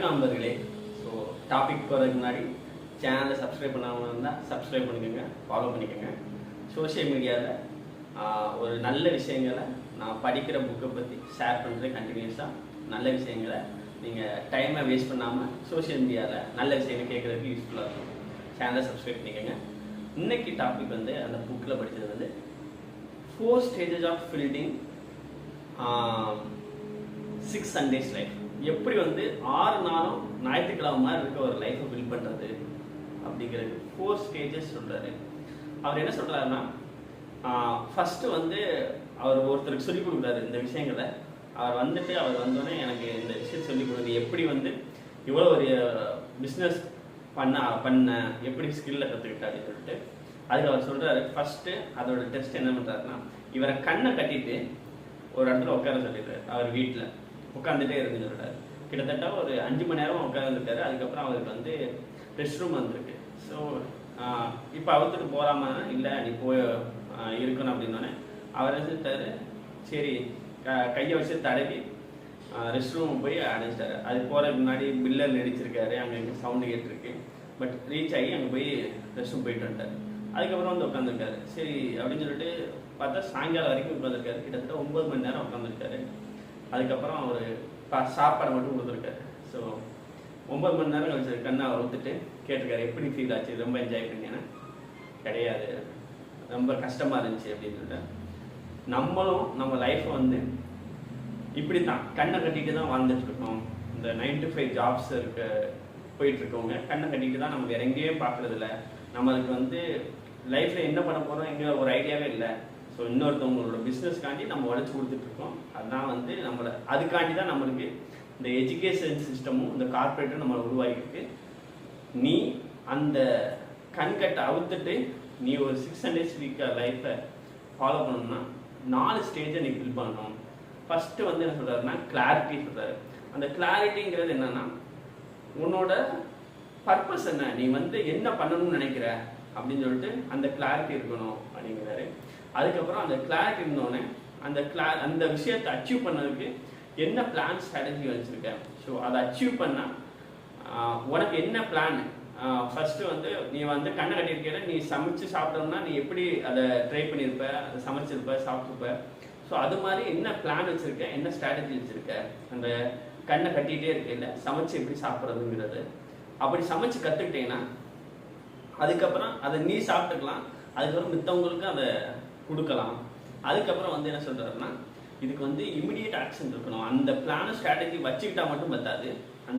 நண்பர்களே, so topic போகிறதுக்கு முன்னாடி சேனலை சப்ஸ்கிரைப் பண்ணாமல் இருந்தால் சப்ஸ்கிரைப் பண்ணிக்கோங்க, ஃபாலோ பண்ணிக்கோங்க. சோஷியல் மீடியாவில் ஒரு நல்ல விஷயங்களை நான் படிக்கிற புக்கை பற்றி ஷேர் பண்ணுறது கண்டினியூஸாக நல்ல விஷயங்களை நீங்கள் டைமை வேஸ்ட் பண்ணாமல் சோஷியல் மீடியாவில் நல்ல விஷயங்கள் கேட்குறதுக்கு யூஸ்ஃபுல்லாக இருக்கும். சேனலை சப்ஸ்கிரைப் பண்ணிக்கோங்க. இன்னைக்கு டாபிக் வந்து அந்த புக்கில் படித்தது வந்து 4 stages of building 6 Sundays life. எப்படி வந்து 6 நாளும் ஞாயிற்றுக்கிழமை மாதிரி இருக்க ஒரு லைஃப்பை பில்ட் பண்ணுறது அப்படிங்கிறது 4 stages சொல்கிறாரு. அவர் என்ன சொல்கிறாருன்னா, ஃபஸ்ட்டு வந்து அவர் ஒருத்தருக்கு சொல்லிக் கொடுக்குறாரு இந்த விஷயங்களை. அவர் வந்தோடனே எனக்கு இந்த விஷயம் சொல்லிக் கொடுக்குறது, எப்படி வந்து இவ்வளோ ஒரு பிஸ்னஸ் பண்ண எப்படி ஸ்கில்லை கற்றுக்கிட்டாரு சொல்லிட்டு அதுக்கு அவர் சொல்கிறாரு. ஃபஸ்ட்டு அதோட டெஸ்ட் என்ன பண்ணுறாருன்னா, இவரை கண்ணை கட்டிட்டு ஒரு இடத்துல உட்கார சொல்லிடுறாரு. அவர் வீட்டில் உட்காந்துட்டே இருந்து சொல்கிறாரு. கிட்டத்தட்ட ஒரு 5 மணி நேரம் உட்காந்துருக்காரு. அதுக்கப்புறம் அவருக்கு வந்து ரெஸ்ட் ரூம் வந்திருக்கு. ஸோ இப்போ அவத்துக்கு போகாம இல்லை நீ போய் இருக்கணும் அப்படின்னோடனே அவர் என்ன சொல்லிட்டாரு, சரி கையை வச்சு தடவி ரெஸ்ட் ரூம் போய் அடைஞ்சிட்டாரு. அது போகிறதுக்கு முன்னாடி பில்லர் நடிச்சிருக்காரு, அங்கே எங்கே சவுண்டு கேட்டுருக்கு. பட் ரீச் ஆகி அங்கே போய் ரெஸ்ட் ரூம் போயிட்டு வந்துட்டார். அதுக்கப்புறம் வந்து உட்காந்துருக்காரு. சரி அப்படின்னு சொல்லிட்டு பார்த்தா சாயங்காலம் வரைக்கும் உட்காந்துருக்காரு. கிட்டத்தட்ட 9 மணி நேரம் உட்காந்துருக்காரு. அதுக்கப்புறம் அவர் சாப்பாடு மட்டும் கொடுத்துருக்காரு. ஸோ 9 மணி நேரம் கழிச்சு கண்ணை அவர் ஊற்றுட்டு கேட்டிருக்காரு, எப்படி ஃபீல் ஆச்சு, ரொம்ப என்ஜாய் பண்ணீங்கன்னா கிடையாது, ரொம்ப கஷ்டமாக இருந்துச்சு அப்படின்னு சொல்லிட்டு. நம்மளும் நம்ம லைஃப்பை வந்து இப்படி தான் கண்ணை கட்டிட்டு தான் வாழ்ந்துட்டுருக்கோம். இந்த 9 to 5 ஜாப்ஸ் போயிட்டுருக்கவங்க கண்ணை கட்டிட்டு தான் நம்ம வேற எங்கேயும் பார்க்குறதில்ல. நம்மளுக்கு வந்து லைஃப்பில் என்ன பண்ண போகிறோம் எங்கே ஒரு ஐடியாவே இல்லை. ஸோ இன்னொருத்தவங்களோட பிஸ்னஸ்க்காண்டி நம்ம உழைச்சி கொடுத்துட்ருக்கோம். அதுதான் வந்து அதுக்காண்டி தான் நம்மளுக்கு இந்த எஜுகேஷன் சிஸ்டமும் இந்த கார்பரேட்டும் நம்மளை உருவாகிருக்கு. நீ அந்த கண்கட்டை அவுத்துட்டு நீ ஒரு 6 Sundays வீக் லைஃப்பை ஃபாலோ பண்ணணும்னா 4 ஸ்டேஜை நீ ஃபில் பண்ணணும். ஃபஸ்ட்டு வந்து என்ன சொல்கிறாருன்னா, கிளாரிட்டி சொல்கிறாரு. அந்த கிளாரிட்டிங்கிறது என்னன்னா, உன்னோட பர்பஸ் என்ன, நீ வந்து என்ன பண்ணணும்னு நினைக்கிற அப்படின்னு சொல்லிட்டு அந்த கிளாரிட்டி இருக்கணும் அப்படிங்கிறாரு. அதுக்கப்புறம் அந்த கிளாரிட்டி இருந்தோடனே அந்த விஷயத்தை அச்சீவ் பண்ணதுக்கு என்ன பிளான் ஸ்ட்ராட்டஜி வச்சுருக்க. ஸோ அதை அச்சீவ் பண்ணால் உனக்கு என்ன பிளான். ஃபஸ்ட்டு வந்து நீ வந்து கண்ணை கட்டியிருக்கிற, நீ சமைச்சு சாப்பிட்டோம்னா நீ எப்படி அதை ட்ரை பண்ணியிருப்ப, அதை சமைச்சிருப்ப, சாப்பிட்ருப்ப. ஸோ அது மாதிரி என்ன பிளான் வச்சுருக்க, என்ன ஸ்ட்ராட்டஜி வச்சுருக்க. அந்த கண்ணை கட்டிகிட்டே இருக்கையில் சமைச்சு எப்படி சாப்பிட்றதுங்கிறது அப்படி சமைச்சு கற்றுக்கிட்டீங்கன்னா அதுக்கப்புறம் அதை நீ சாப்பிட்டுக்கலாம். அதுக்கப்புறம் மித்தவங்களுக்கு அதை கொடுக்கலாம். அதுக்கப்புறம் வந்து என்ன சொல்கிறாருன்னா, இதுக்கு வந்து இமிடியேட் ஆக்ஷன் இருக்கணும். அந்த பிளான் ஸ்ட்ராட்டஜி வச்சுக்கிட்டா மட்டும் பத்தாது,